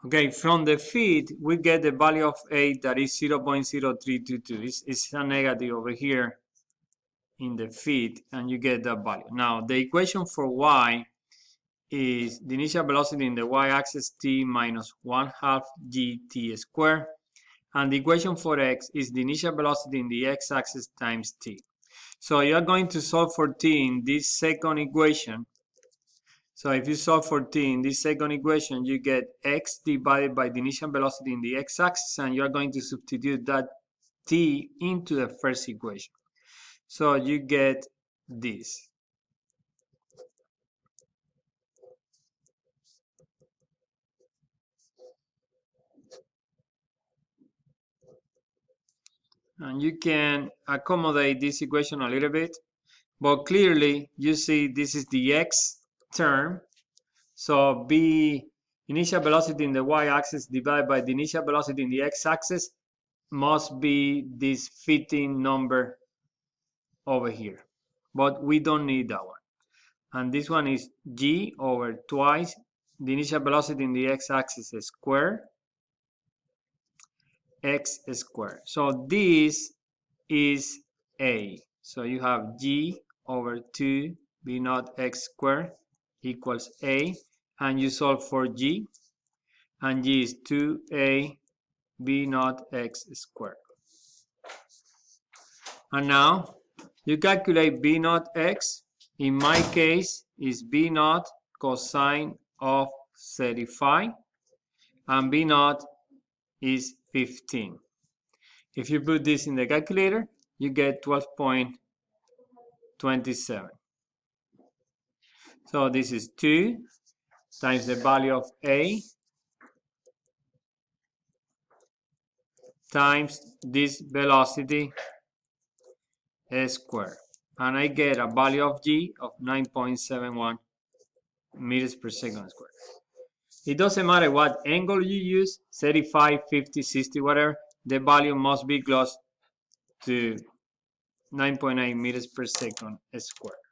Okay, from the feed, we get the value of A that is 0.0322. It's a negative over here in the feed, and you get that value. Now, the equation for Y is the initial velocity in the y-axis t minus 1/2 gt squared, and the equation for x is the initial velocity in the x-axis times t. So you are going to solve for t in this second equation. So if you solve for t in this second equation, you get x divided by the initial velocity in the x-axis, and you are going to substitute that t into the first equation. So you get this. And you can accommodate this equation a little bit, but clearly you see this is the x term. So b initial velocity in the y-axis divided by the initial velocity in the x-axis must be this fitting number over here. But we don't need that one. And this one is g over twice the initial velocity in the x-axis squared x squared. So this is a. So you have g over 2 b naught x squared equals a, and you solve for g, and g is 2a b naught x squared. And now you calculate b naught x. In my case is b naught cosine of 35, and b naught is 15. If you put this in the calculator, you get 12.27. So this is 2 times the value of a times this velocity squared. And I get a value of g of 9.71 meters per second squared. It doesn't matter what angle you use, 35, 50, 60, whatever, the value must be close to 9.9 meters per second squared.